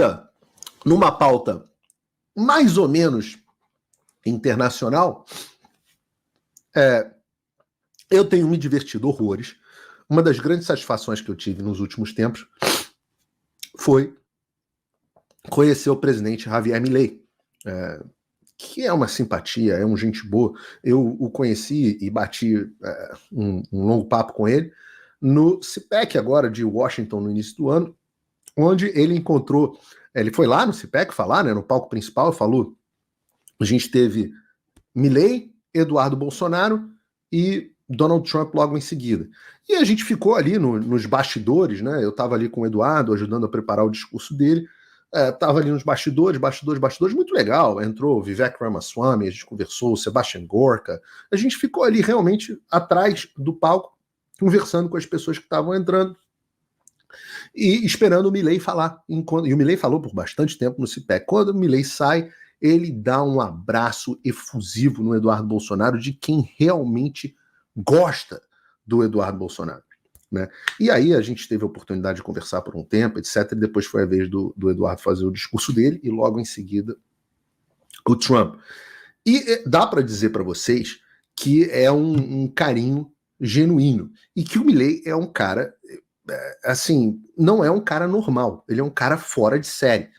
ainda numa pauta mais ou menos internacional, eu tenho me divertido horrores. Uma das grandes satisfações que eu tive nos últimos tempos foi conhecer o presidente Javier Milei, que é uma simpatia, é um gente boa. Eu o conheci e bati um longo papo com ele no CPEC agora de Washington no início do ano, onde ele encontrou, ele foi lá no CPEC falar, né, no palco principal, falou, a gente teve Milei, Eduardo Bolsonaro e Donald Trump logo em seguida. E a gente ficou ali nos bastidores, né? Eu estava ali com o Eduardo, ajudando a preparar o discurso dele. Estava ali nos bastidores, muito legal. Entrou o Vivek Ramaswamy, a gente conversou, o Sebastian Gorka. A gente ficou ali realmente atrás do palco, conversando com as pessoas que estavam entrando e esperando o Milei falar. E o Milei falou por bastante tempo no CPEC. Quando o Milei sai, ele dá um abraço efusivo no Eduardo Bolsonaro de quem realmente gosta do Eduardo Bolsonaro, né? E aí a gente teve a oportunidade de conversar por um tempo, etc. E depois foi a vez do Eduardo fazer o discurso dele e logo em seguida o Trump. E dá para dizer para vocês que é um carinho genuíno e que o Milei é um cara, assim, não é um cara normal, ele é um cara fora de série.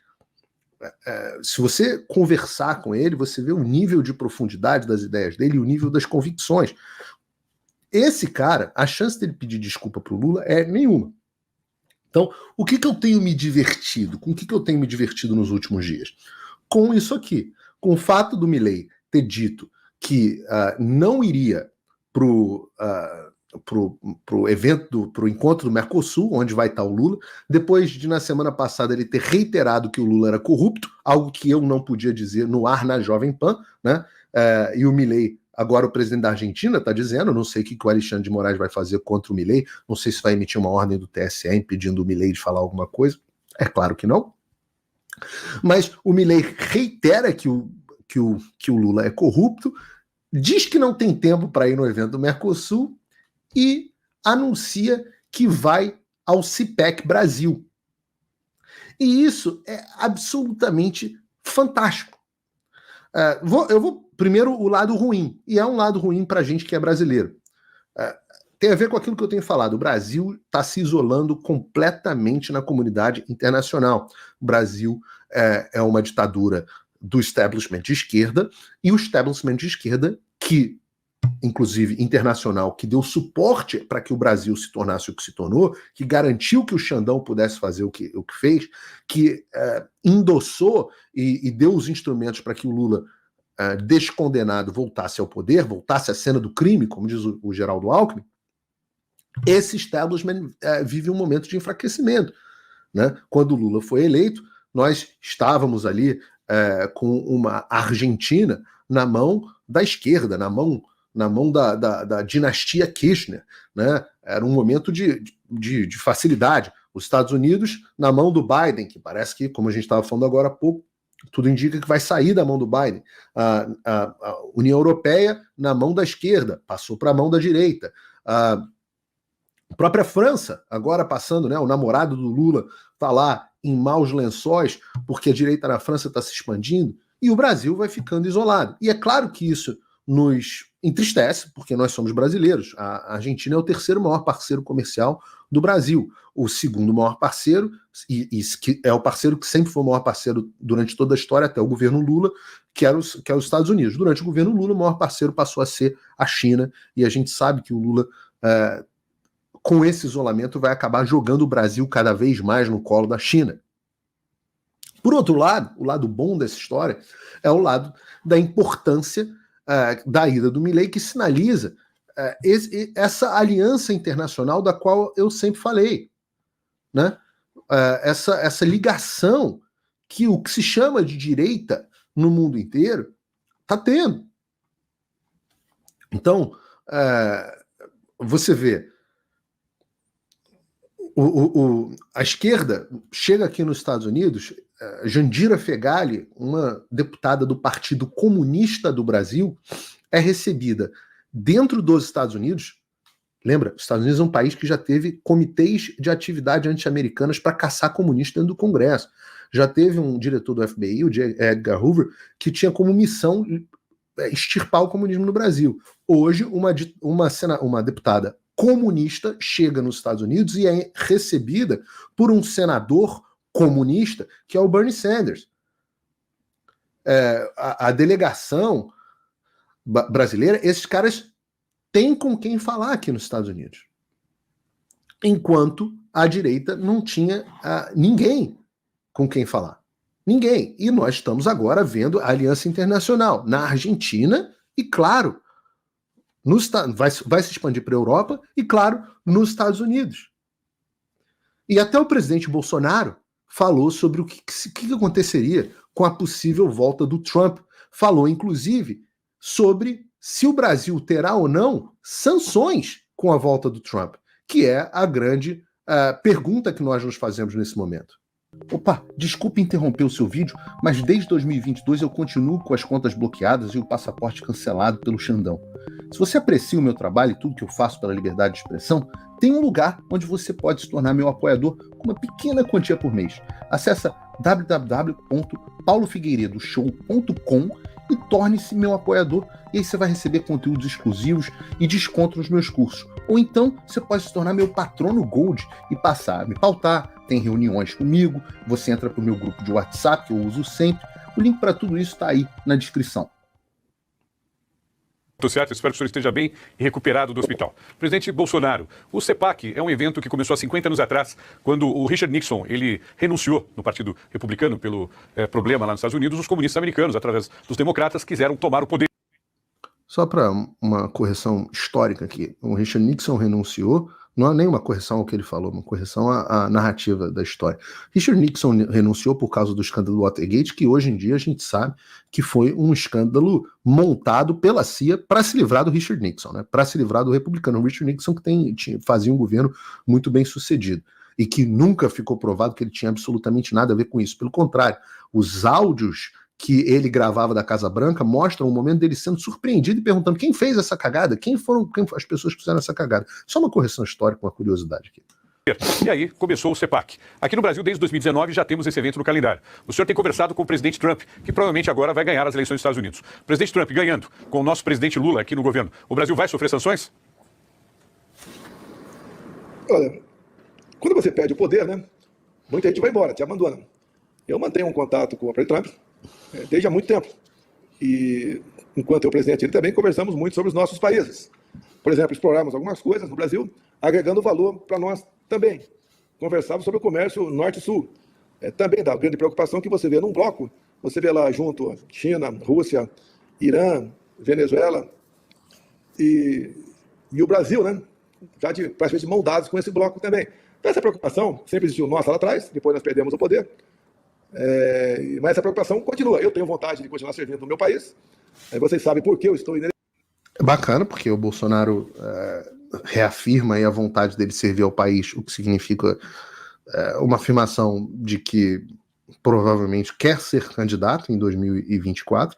Se você conversar com ele, você vê o nível de profundidade das ideias dele e o nível das convicções. Esse cara, a chance dele pedir desculpa pro Lula é nenhuma. Então, o que eu tenho me divertido? Com o que eu tenho me divertido nos últimos dias? Com isso aqui. Com o fato do Milei ter dito que não iria pro evento, pro encontro do Mercosul, onde vai estar o Lula, depois de, na semana passada, ele ter reiterado que o Lula era corrupto, algo que eu não podia dizer no ar na Jovem Pan, né? E o Milei, agora o presidente da Argentina, está dizendo, não sei o que o Alexandre de Moraes vai fazer contra o Milei, não sei se vai emitir uma ordem do TSE impedindo o Milei de falar alguma coisa, é claro que não. Mas o Milei reitera que o Lula é corrupto, diz que não tem tempo para ir no evento do Mercosul, e anuncia que vai ao CPEC Brasil. E isso é absolutamente fantástico. Eu vou primeiro o lado ruim, e é um lado ruim para a gente que é brasileiro. Tem a ver com aquilo que eu tenho falado. O Brasil está se isolando completamente na comunidade internacional. O Brasil é uma ditadura do establishment de esquerda, e o establishment de esquerda que, inclusive internacional, que deu suporte para que o Brasil se tornasse o que se tornou, que garantiu que o Xandão pudesse fazer o que fez, que endossou e deu os instrumentos para que o Lula, descondenado, voltasse ao poder, voltasse à cena do crime, como diz o Geraldo Alckmin. Esse establishment vive um momento de enfraquecimento, né? Quando o Lula foi eleito, nós estávamos ali com uma Argentina na mão da esquerda, na mão da dinastia Kirchner, né? Era um momento de facilidade. Os Estados Unidos na mão do Biden, que parece que, como a gente estava falando agora há pouco, tudo indica que vai sair da mão do Biden. A União Europeia na mão da esquerda, passou para a mão da direita. A própria França, agora passando, né? O namorado do Lula está lá em maus lençóis, porque a direita na França está se expandindo, e o Brasil vai ficando isolado. E é claro que isso nos entristece, porque nós somos brasileiros. A Argentina é o terceiro maior parceiro comercial do Brasil. O segundo maior parceiro, e que é o parceiro que sempre foi o maior parceiro durante toda a história, até o governo Lula, que é os Estados Unidos. Durante o governo Lula, o maior parceiro passou a ser a China, e a gente sabe que o Lula, com esse isolamento, vai acabar jogando o Brasil cada vez mais no colo da China. Por outro lado, o lado bom dessa história é o lado da importância da ida do Milei, que sinaliza essa aliança internacional da qual eu sempre falei, né? Essa ligação que o que se chama de direita no mundo inteiro está tendo. Então, você vê, a esquerda chega aqui nos Estados Unidos, Jandira Fegali, uma deputada do Partido Comunista do Brasil, é recebida dentro dos Estados Unidos. Lembra, os Estados Unidos é um país que já teve comitês de atividade anti-americanas para caçar comunistas dentro do Congresso. Já teve um diretor do FBI, o J. Edgar Hoover, que tinha como missão extirpar o comunismo no Brasil. Hoje, uma deputada comunista chega nos Estados Unidos e é recebida por um senador comunista, que é o Bernie Sanders. A delegação brasileira, esses caras têm com quem falar aqui nos Estados Unidos. Enquanto a direita não tinha ninguém com quem falar. Ninguém. E nós estamos agora vendo a aliança internacional na Argentina e, claro, vai se expandir para a Europa e, claro, nos Estados Unidos. E até o presidente Bolsonaro falou sobre o que aconteceria com a possível volta do Trump. Falou, inclusive, sobre se o Brasil terá ou não sanções com a volta do Trump, que é a grande pergunta que nós nos fazemos nesse momento. Opa, desculpe interromper o seu vídeo, mas desde 2022 eu continuo com as contas bloqueadas e o passaporte cancelado pelo Xandão. Se você aprecia o meu trabalho e tudo que eu faço pela liberdade de expressão, tem um lugar onde você pode se tornar meu apoiador com uma pequena quantia por mês. Acesse www.paulofigueiredoshow.com e torne-se meu apoiador, e aí você vai receber conteúdos exclusivos e desconto nos meus cursos. Ou então você pode se tornar meu patrono Gold e passar a me pautar, tem reuniões comigo, você entra para o meu grupo de WhatsApp, que eu uso sempre. O link para tudo isso está aí na descrição. Tudo certo, espero que o senhor esteja bem e recuperado do hospital. Presidente Bolsonaro, o CEPAC é um evento que começou há 50 anos atrás, quando o Richard Nixon ele renunciou no Partido Republicano pelo problema lá nos Estados Unidos. Os comunistas americanos, através dos democratas, quiseram tomar o poder. Só para uma correção histórica aqui, o Richard Nixon renunciou, não é nem uma correção ao que ele falou, uma correção à narrativa da história. Richard Nixon renunciou por causa do escândalo Watergate, que hoje em dia a gente sabe que foi um escândalo montado pela CIA para se livrar do Richard Nixon, né? Para se livrar do republicano. O Richard Nixon que fazia um governo muito bem sucedido e que nunca ficou provado que ele tinha absolutamente nada a ver com isso. Pelo contrário, os áudios que ele gravava da Casa Branca mostram o momento dele sendo surpreendido e perguntando quem fez essa cagada, quem foram as pessoas que fizeram essa cagada. Só uma correção histórica, uma curiosidade aqui. E aí começou o CEPAC. Aqui no Brasil, desde 2019, já temos esse evento no calendário. O senhor tem conversado com o presidente Trump, que provavelmente agora vai ganhar as eleições dos Estados Unidos. O presidente Trump ganhando, com o nosso presidente Lula aqui no governo, o Brasil vai sofrer sanções? Olha, quando você perde o poder, né, muita gente vai embora, te abandona. Eu mantenho um contato com o presidente Trump desde há muito tempo. E, enquanto eu presidente, ele também conversamos muito sobre os nossos países. Por exemplo, exploramos algumas coisas no Brasil, agregando valor para nós também. Conversávamos sobre o comércio norte-sul. Também dá grande preocupação que você vê num bloco, você vê lá junto China, Rússia, Irã, Venezuela e o Brasil, né? Já praticamente mão dadas com esse bloco também. Então, essa preocupação sempre existiu nossa lá atrás, depois nós perdemos o poder. Mas essa preocupação continua. Eu tenho vontade de continuar servindo no meu país. Vocês sabem por que eu estou inerente. É bacana, porque o Bolsonaro reafirma aí a vontade dele servir ao país, o que significa uma afirmação de que provavelmente quer ser candidato em 2024.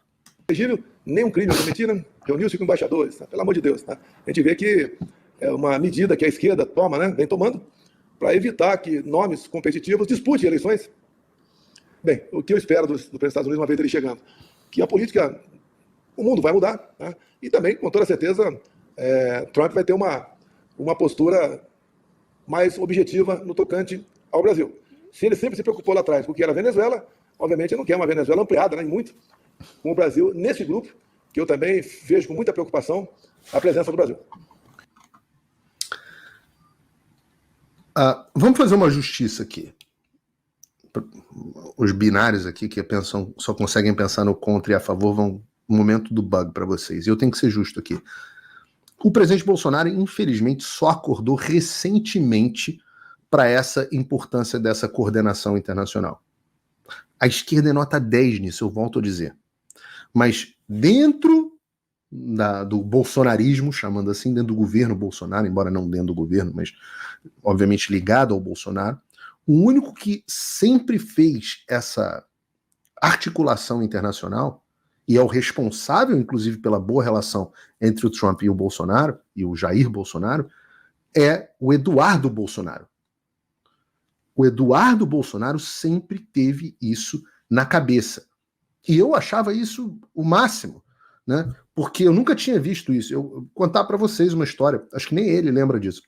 Nenhum crime cometido, né? Reuniu-se com embaixadores, tá? Pelo amor de Deus. Tá? A gente vê que é uma medida que a esquerda toma, né? Vem tomando, para evitar que nomes competitivos disputem eleições. Bem, o que eu espero do presidente dos Estados Unidos, uma vez ele chegando, que a política, o mundo vai mudar, né? E também, com toda certeza, Trump vai ter uma postura mais objetiva no tocante ao Brasil. Se ele sempre se preocupou lá atrás com o que era a Venezuela, obviamente ele não quer uma Venezuela ampliada, né, muito, com o Brasil nesse grupo, que eu também vejo com muita preocupação a presença do Brasil. Vamos fazer uma justiça aqui. Os binários aqui que pensam, só conseguem pensar no contra e a favor vão um momento do bug para vocês. E eu tenho que ser justo aqui. O presidente Bolsonaro, infelizmente, só acordou recentemente para essa importância dessa coordenação internacional. A esquerda é nota 10 nisso, eu volto a dizer. Mas dentro do bolsonarismo, chamando assim, dentro do governo Bolsonaro, embora não dentro do governo, mas obviamente ligado ao Bolsonaro, o único que sempre fez essa articulação internacional e é o responsável, inclusive, pela boa relação entre o Trump e o Bolsonaro, e o Jair Bolsonaro, é o Eduardo Bolsonaro. O Eduardo Bolsonaro sempre teve isso na cabeça. E eu achava isso o máximo, né? Porque eu nunca tinha visto isso. Eu vou contar para vocês uma história, acho que nem ele lembra disso.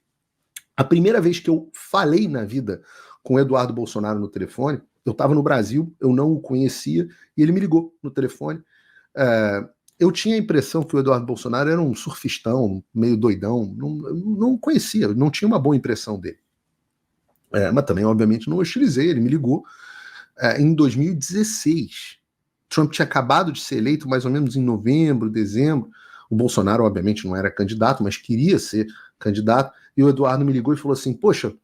A primeira vez que eu falei na vida com o Eduardo Bolsonaro no telefone, eu estava no Brasil, eu não o conhecia, e ele me ligou no telefone. Eu tinha a impressão que o Eduardo Bolsonaro era um surfistão, meio doidão, não conhecia, não tinha uma boa impressão dele. Mas também, obviamente, não hostilizei, ele me ligou em 2016. Trump tinha acabado de ser eleito mais ou menos em novembro, dezembro. O Bolsonaro, obviamente, não era candidato, mas queria ser candidato. E o Eduardo me ligou e falou assim, poxa,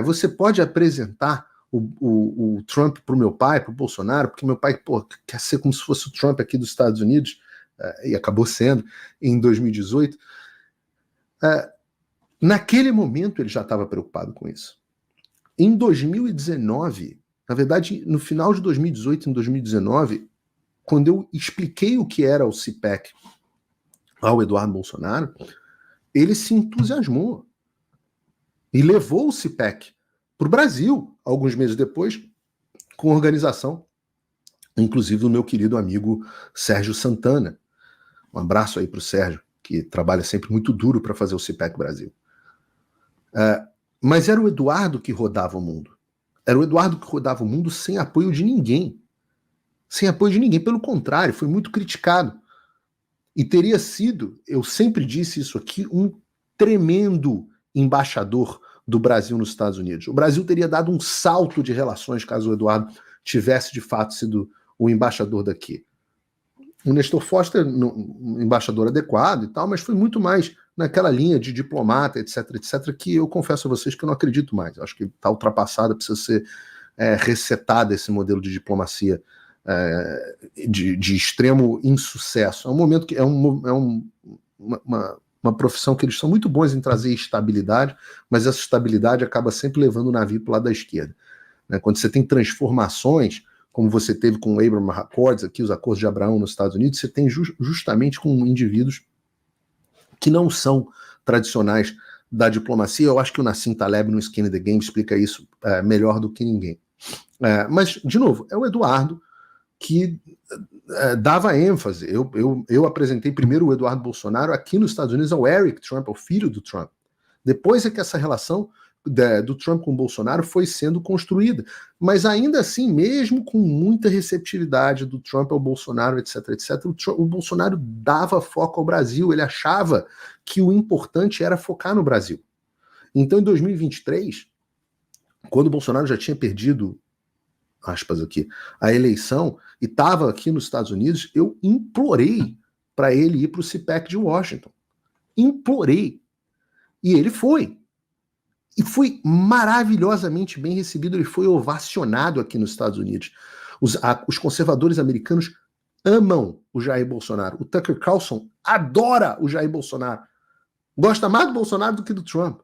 você pode apresentar o Trump para o meu pai, para o Bolsonaro, porque meu pai quer ser como se fosse o Trump aqui dos Estados Unidos, e acabou sendo em 2018. Naquele momento ele já estava preocupado com isso. Em 2019, na verdade, no final de 2018, em 2019, quando eu expliquei o que era o CPAC ao Eduardo Bolsonaro, ele se entusiasmou e levou o CPAC para o Brasil, alguns meses depois, com organização, inclusive do meu querido amigo Sérgio Santana. Um abraço aí para o Sérgio, que trabalha sempre muito duro para fazer o CPAC Brasil. Mas era o Eduardo que rodava o mundo. Era o Eduardo que rodava o mundo sem apoio de ninguém. Sem apoio de ninguém. Pelo contrário, foi muito criticado. E teria sido, eu sempre disse isso aqui, um tremendo embaixador do Brasil nos Estados Unidos. O Brasil teria dado um salto de relações caso o Eduardo tivesse de fato sido o embaixador daqui. O Nestor Foster, um embaixador adequado e tal, mas foi muito mais naquela linha de diplomata, etc, que eu confesso a vocês que eu não acredito mais. Eu acho que está ultrapassada, precisa ser resetado esse modelo de diplomacia de extremo insucesso. É um momento que uma profissão que eles são muito bons em trazer estabilidade, mas essa estabilidade acaba sempre levando o navio para o lado da esquerda. Quando você tem transformações, como você teve com o Abraham Accords, aqui os Acordos de Abraão nos Estados Unidos, você tem justamente com indivíduos que não são tradicionais da diplomacia. Eu acho que o Nassim Taleb no Skin in the Game explica isso melhor do que ninguém. Mas, de novo, é o Eduardo que dava ênfase. Eu apresentei primeiro o Eduardo Bolsonaro aqui nos Estados Unidos ao Eric Trump, ao filho do Trump. Depois é que essa relação do Trump com o Bolsonaro foi sendo construída. Mas ainda assim, mesmo com muita receptividade do Trump ao Bolsonaro, etc, o Bolsonaro dava foco ao Brasil. Ele achava que o importante era focar no Brasil. Então, em 2023, quando o Bolsonaro já tinha perdido, aspas aqui, a eleição e estava aqui nos Estados Unidos, eu implorei para ele ir para o CPAC de Washington. Implorei. E ele foi. E foi maravilhosamente bem recebido, ele foi ovacionado aqui nos Estados Unidos. Os conservadores americanos amam o Jair Bolsonaro. O Tucker Carlson adora o Jair Bolsonaro. Gosta mais do Bolsonaro do que do Trump.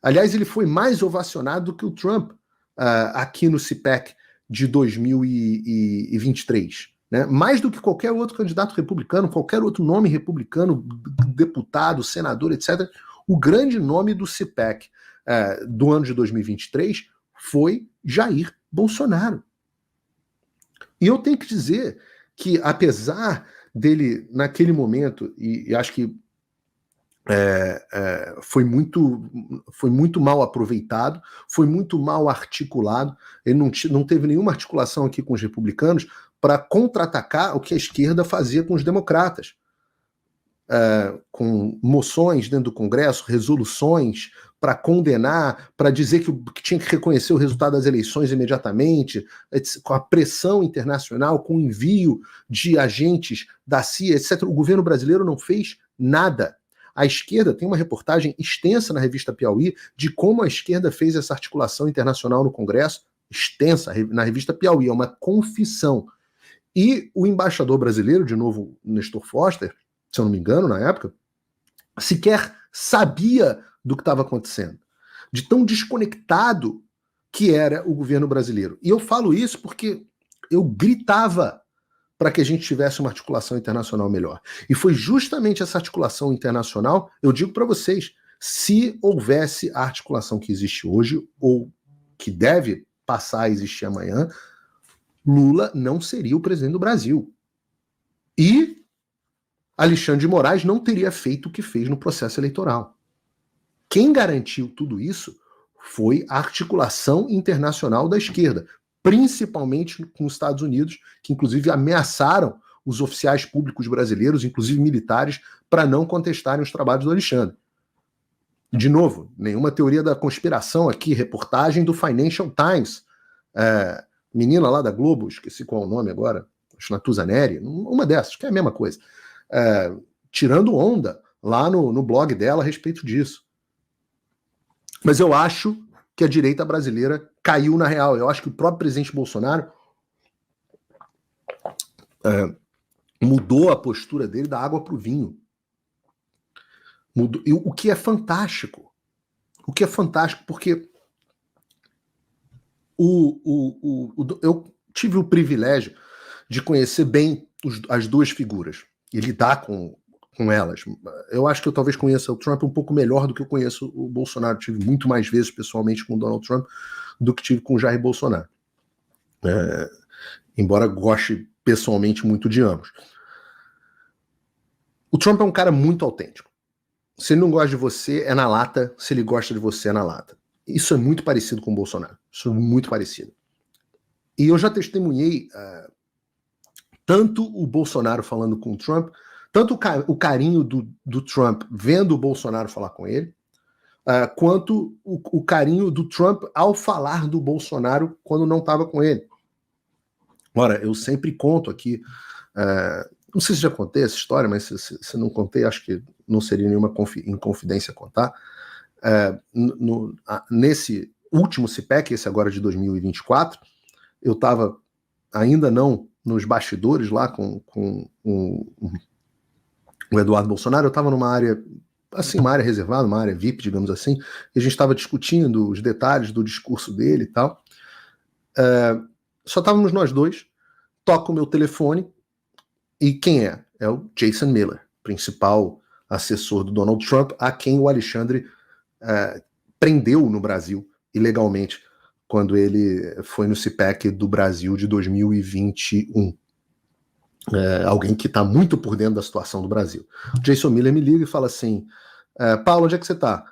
Aliás, ele foi mais ovacionado do que o Trump aqui no CPAC de 2023. Né? Mais do que qualquer outro candidato republicano, qualquer outro nome republicano, deputado, senador, etc., o grande nome do CPAC do ano de 2023 foi Jair Bolsonaro. E eu tenho que dizer que, apesar dele, naquele momento, e acho que foi muito mal aproveitado, foi muito mal articulado, ele não teve nenhuma articulação aqui com os republicanos para contra-atacar o que a esquerda fazia com os democratas. Com moções dentro do Congresso, resoluções para condenar, para dizer que tinha que reconhecer o resultado das eleições imediatamente, com a pressão internacional, com o envio de agentes da CIA, etc. O governo brasileiro não fez nada. A esquerda tem uma reportagem extensa na revista Piauí de como a esquerda fez essa articulação internacional no Congresso, extensa, na revista Piauí, é uma confissão. E o embaixador brasileiro, de novo, Nestor Foster, se eu não me engano, na época, sequer sabia do que estava acontecendo, de tão desconectado que era o governo brasileiro. E eu falo isso porque eu gritava para que a gente tivesse uma articulação internacional melhor. E foi justamente essa articulação internacional, eu digo para vocês, se houvesse a articulação que existe hoje, ou que deve passar a existir amanhã, Lula não seria o presidente do Brasil. E Alexandre de Moraes não teria feito o que fez no processo eleitoral. Quem garantiu tudo isso foi a articulação internacional da esquerda, principalmente com os Estados Unidos, que inclusive ameaçaram os oficiais públicos brasileiros, inclusive militares, para não contestarem os trabalhos do Alexandre. De novo, nenhuma teoria da conspiração aqui, reportagem do Financial Times, menina lá da Globo, esqueci qual é o nome agora, acho que Natuza Neri, uma dessas, que é a mesma coisa, tirando onda lá no blog dela a respeito disso. Mas eu acho que a direita brasileira caiu na real. Eu acho que o próprio presidente Bolsonaro mudou a postura dele da água para o vinho. Mudou, o que é fantástico. O que é fantástico, porque eu tive o privilégio de conhecer bem as duas figuras e lidar com elas. Eu acho que eu talvez conheça o Trump um pouco melhor do que eu conheço o Bolsonaro. Tive muito mais vezes pessoalmente com o Donald Trump do que tive com o Jair Bolsonaro. Embora goste pessoalmente muito de ambos. O Trump é um cara muito autêntico. Se ele não gosta de você, é na lata. Se ele gosta de você, é na lata. Isso é muito parecido com o Bolsonaro. Isso é muito parecido. E eu já testemunhei tanto o Bolsonaro falando com o Trump, tanto o carinho do Trump vendo o Bolsonaro falar com ele, quanto o carinho do Trump ao falar do Bolsonaro quando não estava com ele. Ora, eu sempre conto aqui, não sei se já contei essa história, mas se não contei, acho que não seria nenhuma inconfidência contar. Nesse último CPEC, esse agora de 2024, eu estava ainda não nos bastidores lá com o Eduardo Bolsonaro, eu estava numa área, assim, uma área reservada, uma área VIP, digamos assim, e a gente estava discutindo os detalhes do discurso dele e tal. Só estávamos nós dois, toco o meu telefone, e quem é? É o Jason Miller, principal assessor do Donald Trump, a quem o Alexandre prendeu no Brasil, ilegalmente, quando ele foi no CPEC do Brasil de 2021. Alguém que está muito por dentro da situação do Brasil. O Jason Miller me liga e fala assim, Paulo, onde é que você está?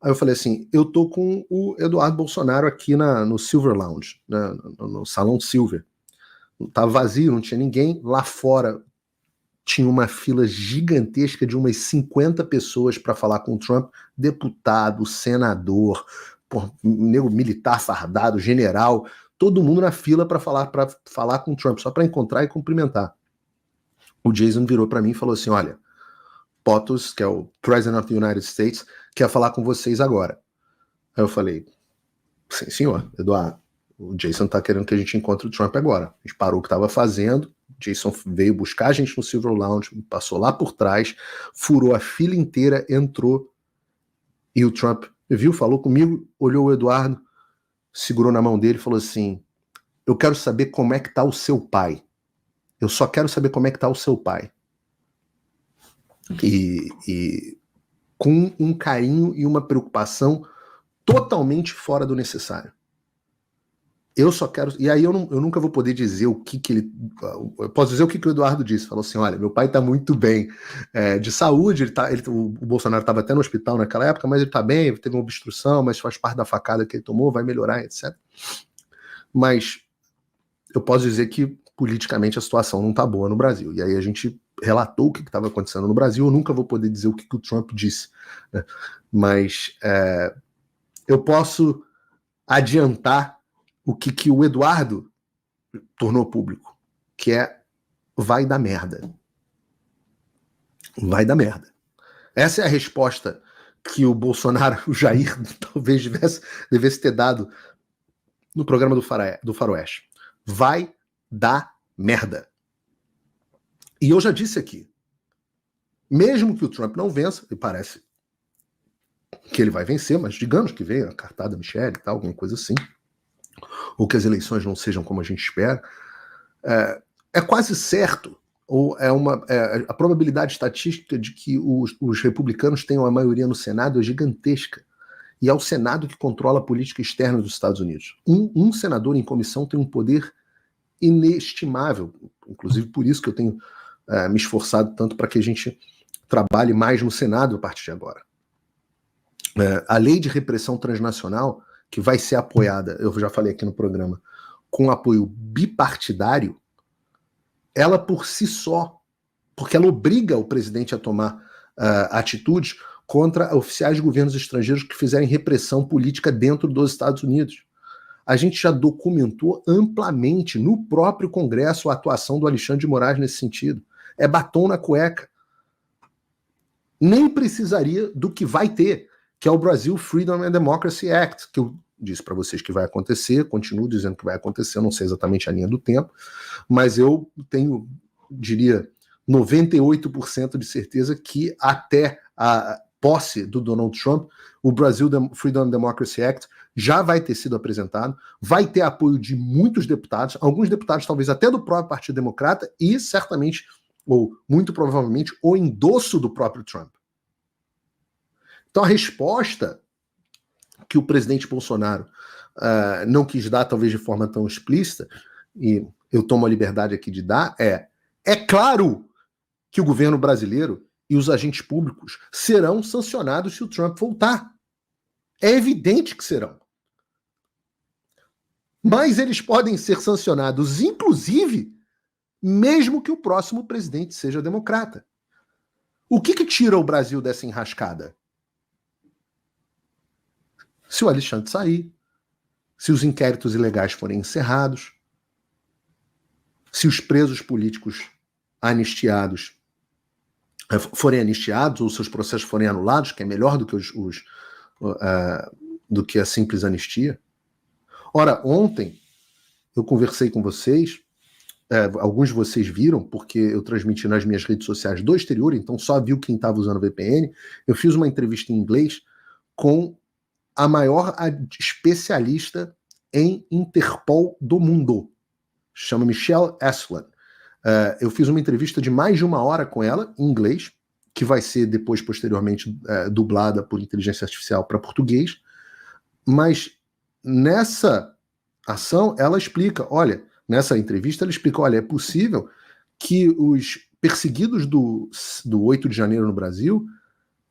Aí eu falei assim, eu tô com o Eduardo Bolsonaro aqui no Silver Lounge, no Salão Silver. Estava vazio, não tinha ninguém. Lá fora tinha uma fila gigantesca de umas 50 pessoas para falar com o Trump, deputado, senador, nego militar fardado, general, todo mundo na fila para falar com o Trump, só para encontrar e cumprimentar. O Jason virou para mim e falou assim, olha, POTUS, que é o President of the United States, quer falar com vocês agora. Aí eu falei, sim, senhor, Eduardo, o Jason tá querendo que a gente encontre o Trump agora. A gente parou o que estava fazendo, o Jason veio buscar a gente no Silver Lounge, passou lá por trás, furou a fila inteira, entrou, e o Trump viu, falou comigo, olhou o Eduardo, segurou na mão dele e falou assim, eu quero saber como é que tá o seu pai. Eu só quero saber como é que tá o seu pai. E com um carinho e uma preocupação totalmente fora do necessário. Eu só quero... E aí eu nunca vou poder dizer o que ele... Eu posso dizer o que o Eduardo disse. Falou assim, olha, meu pai tá muito bem de saúde, o Bolsonaro estava até no hospital naquela época, mas ele tá bem, teve uma obstrução, mas faz parte da facada que ele tomou, vai melhorar, etc. Mas eu posso dizer que politicamente a situação não tá boa no Brasil. E aí a gente relatou o que estava acontecendo no Brasil, eu nunca vou poder dizer o que o Trump disse, né? Mas eu posso adiantar o que o Eduardo tornou público, que é vai dar merda. Vai dar merda. Essa é a resposta que o Bolsonaro, o Jair, talvez devesse ter dado no programa do Faroeste. Vai dar merda. E eu já disse aqui, mesmo que o Trump não vença, e parece que ele vai vencer, mas digamos que venha a cartada Michelle e tal, alguma coisa assim, ou que as eleições não sejam como a gente espera, é quase certo, ou a probabilidade estatística de que os republicanos tenham a maioria no Senado é gigantesca. e é o Senado que controla a política externa dos Estados Unidos. Um senador em comissão tem um poder inestimável, inclusive por isso que eu tenho me esforçado tanto para que a gente trabalhe mais no Senado a partir de agora. A lei de repressão transnacional, que vai ser apoiada, eu já falei aqui no programa, com apoio bipartidário, ela por si só, porque ela obriga o presidente a tomar atitudes contra oficiais de governos estrangeiros que fizerem repressão política dentro dos Estados Unidos. A gente já documentou amplamente no próprio Congresso a atuação do Alexandre de Moraes nesse sentido. É batom na cueca. Nem precisaria do que vai ter, que é o Brazil Freedom and Democracy Act, que eu disse para vocês que vai acontecer, continuo dizendo que vai acontecer, eu não sei exatamente a linha do tempo, mas eu tenho, diria, 98% de certeza que até a posse do Donald Trump, o Brazil Freedom and Democracy Act já vai ter sido apresentado, vai ter apoio de muitos deputados, alguns deputados talvez até do próprio Partido Democrata e certamente, ou muito provavelmente, o endosso do próprio Trump. Então a resposta que o presidente Bolsonaro não quis dar, talvez de forma tão explícita, e eu tomo a liberdade aqui de dar, é claro que o governo brasileiro e os agentes públicos serão sancionados se o Trump voltar. É evidente que serão. Mas eles podem ser sancionados, inclusive, mesmo que o próximo presidente seja democrata. O que tira o Brasil dessa enrascada? Se o Alexandre sair, se os inquéritos ilegais forem encerrados, se os presos políticos forem anistiados ou seus processos forem anulados, que é melhor do que do que a simples anistia. Ora, ontem eu conversei com vocês, alguns de vocês viram, porque eu transmiti nas minhas redes sociais do exterior, então só viu quem estava usando VPN. Eu fiz uma entrevista em inglês com a maior especialista em Interpol do mundo. Chama Michelle Aslan. Eu fiz uma entrevista de mais de 1 hora com ela, em inglês, que vai ser depois, posteriormente, dublada por inteligência artificial para português. Mas nessa ação, ela explica, nessa entrevista, ela explica, é possível que os perseguidos do 8 de janeiro no Brasil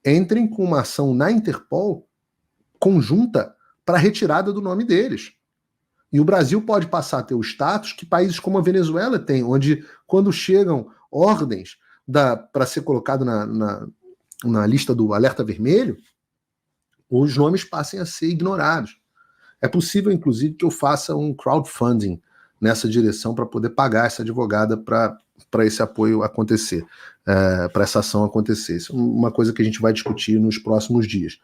entrem com uma ação na Interpol conjunta para a retirada do nome deles. E o Brasil pode passar a ter o status que países como a Venezuela têm, onde quando chegam ordens para ser colocado na lista do alerta vermelho, os nomes passem a ser ignorados. É possível, inclusive, que eu faça um crowdfunding nessa direção para poder pagar essa advogada para esse apoio acontecer, para essa ação acontecer. Isso é uma coisa que a gente vai discutir nos próximos dias.